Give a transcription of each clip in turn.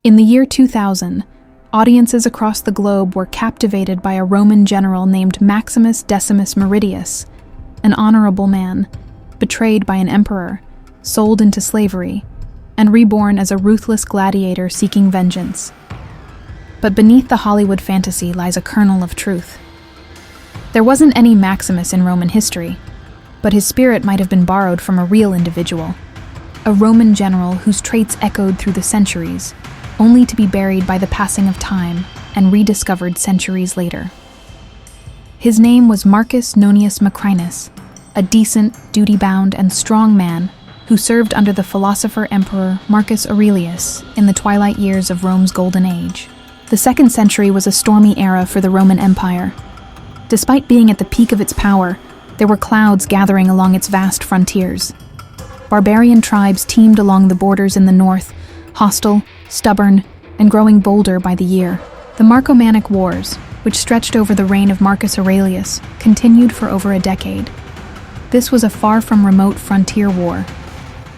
In the year 2000, audiences across the globe were captivated by a Roman general named Maximus Decimus Meridius, an honorable man, betrayed by an emperor, sold into slavery, and reborn as a ruthless gladiator seeking vengeance. But beneath the Hollywood fantasy lies a kernel of truth. There wasn't any Maximus in Roman history, but his spirit might have been borrowed from a real individual, a Roman general whose traits echoed through the centuries, only to be buried by the passing of time and rediscovered centuries later. His name was Marcus Nonius Macrinus, a decent, duty-bound, and strong man who served under the philosopher Emperor Marcus Aurelius in the twilight years of Rome's golden age. The 2nd century was a stormy era for the Roman Empire. Despite being at the peak of its power, there were clouds gathering along its vast frontiers. Barbarian tribes teemed along the borders in the north, hostile, stubborn, and growing bolder by the year. The Marcomannic Wars, which stretched over the reign of Marcus Aurelius, continued for over a decade. This was a far from remote frontier war.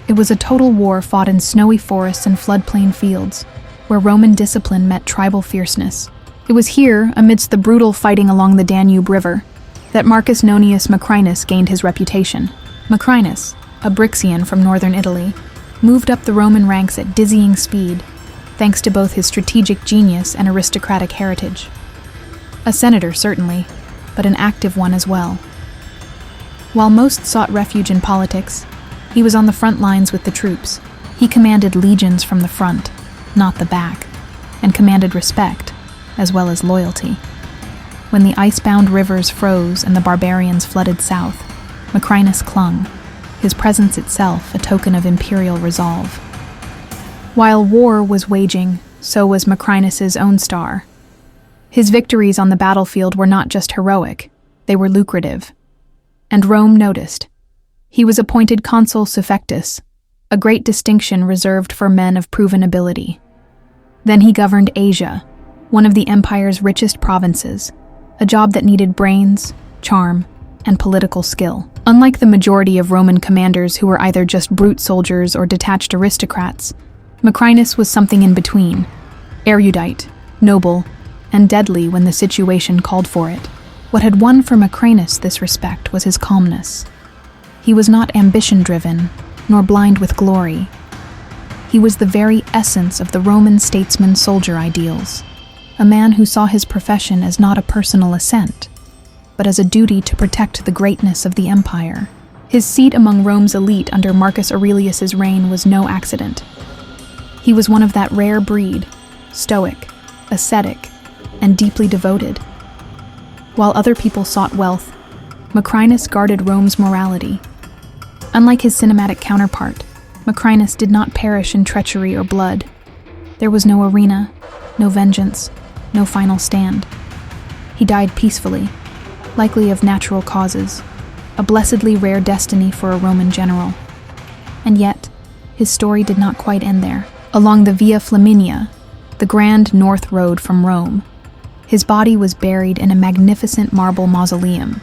It was a total war fought in snowy forests and floodplain fields, where Roman discipline met tribal fierceness. It was here, amidst the brutal fighting along the Danube River, that Marcus Nonius Macrinus gained his reputation. Macrinus, a Brixian from northern Italy, moved up the Roman ranks at dizzying speed, thanks to both his strategic genius and aristocratic heritage. A senator, certainly, but an active one as well. While most sought refuge in politics, he was on the front lines with the troops. He commanded legions from the front, not the back, and commanded respect, as well as loyalty. When the ice-bound rivers froze and the barbarians flooded south, Macrinus clung, his presence itself a token of imperial resolve. While war was waging, so was Macrinus's own star. His victories on the battlefield were not just heroic, they were lucrative. And Rome noticed. He was appointed consul suffectus, a great distinction reserved for men of proven ability. Then he governed Asia, one of the empire's richest provinces, a job that needed brains, charm, and political skill. Unlike the majority of Roman commanders who were either just brute soldiers or detached aristocrats, Macrinus was something in between, erudite, noble, and deadly when the situation called for it. What had won for Macrinus this respect was his calmness. He was not ambition-driven, nor blind with glory. He was the very essence of the Roman statesman-soldier ideals, a man who saw his profession as not a personal ascent, but as a duty to protect the greatness of the empire. His seat among Rome's elite under Marcus Aurelius's reign was no accident. He was one of that rare breed, stoic, ascetic, and deeply devoted. While other people sought wealth, Macrinus guarded Rome's morality. Unlike his cinematic counterpart, Macrinus did not perish in treachery or blood. There was no arena, no vengeance, no final stand. He died peacefully, likely of natural causes, a blessedly rare destiny for a Roman general. And yet, his story did not quite end there. Along the Via Flaminia, the grand north road from Rome, his body was buried in a magnificent marble mausoleum.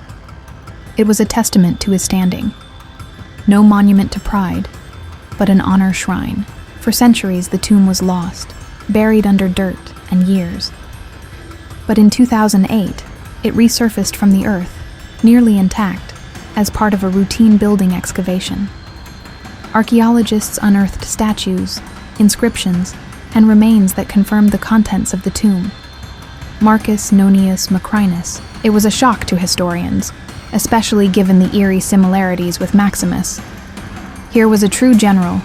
It was a testament to his standing. No monument to pride, but an honor shrine. For centuries, the tomb was lost, buried under dirt and years. But in 2008, it resurfaced from the earth, nearly intact, as part of a routine building excavation. Archaeologists unearthed statues, inscriptions, and remains that confirmed the contents of the tomb. Marcus Nonius Macrinus. It was a shock to historians, especially given the eerie similarities with Maximus. Here was a true general,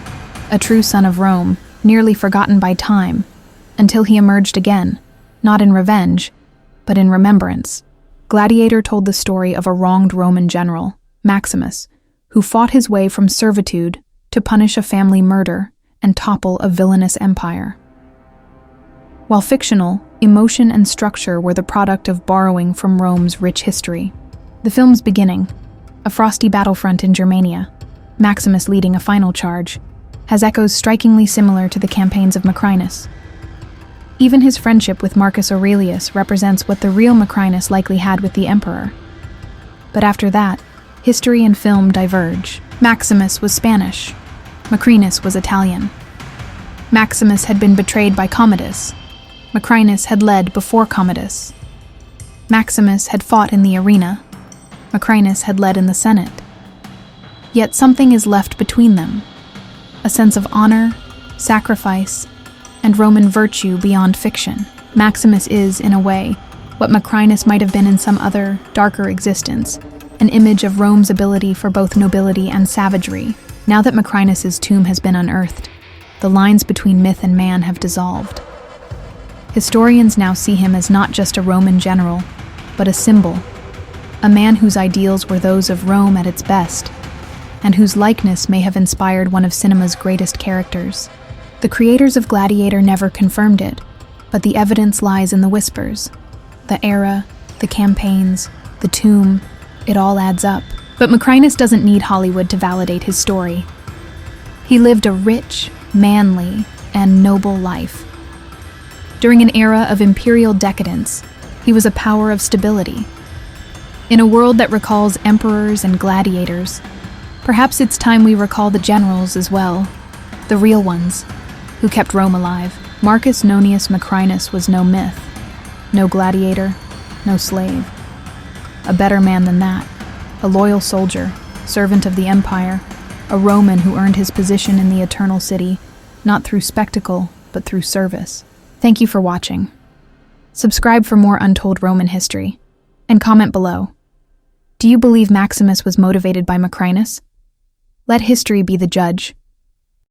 a true son of Rome, nearly forgotten by time, until he emerged again, not in revenge, but in remembrance. Gladiator told the story of a wronged Roman general, Maximus, who fought his way from servitude to punish a family murder and topple a villainous empire. While fictional, emotion and structure were the product of borrowing from Rome's rich history. The film's beginning, a frosty battlefront in Germania, Maximus leading a final charge, has echoes strikingly similar to the campaigns of Macrinus. Even his friendship with Marcus Aurelius represents what the real Macrinus likely had with the emperor. But after that, history and film diverge. Maximus was Spanish. Macrinus was Italian. Maximus had been betrayed by Commodus. Macrinus had led before Commodus. Maximus had fought in the arena. Macrinus had led in the Senate. Yet something is left between them, a sense of honor, sacrifice, and Roman virtue beyond fiction. Maximus is, in a way, what Macrinus might have been in some other, darker existence, an image of Rome's ability for both nobility and savagery. Now that Macrinus's tomb has been unearthed, the lines between myth and man have dissolved. Historians now see him as not just a Roman general, but a symbol, a man whose ideals were those of Rome at its best, and whose likeness may have inspired one of cinema's greatest characters. The creators of Gladiator never confirmed it, but the evidence lies in the whispers. The era, the campaigns, the tomb, it all adds up. But Macrinus doesn't need Hollywood to validate his story. He lived a rich, manly, and noble life. During an era of imperial decadence, he was a power of stability. In a world that recalls emperors and gladiators, perhaps it's time we recall the generals as well, the real ones, who kept Rome alive. Marcus Nonius Macrinus was no myth, no gladiator, no slave. A better man than that, a loyal soldier, servant of the empire, a Roman who earned his position in the Eternal City, not through spectacle, but through service. Thank you for watching. Subscribe for more untold Roman history, and comment below. Do you believe Maximus was motivated by Macrinus? Let history be the judge.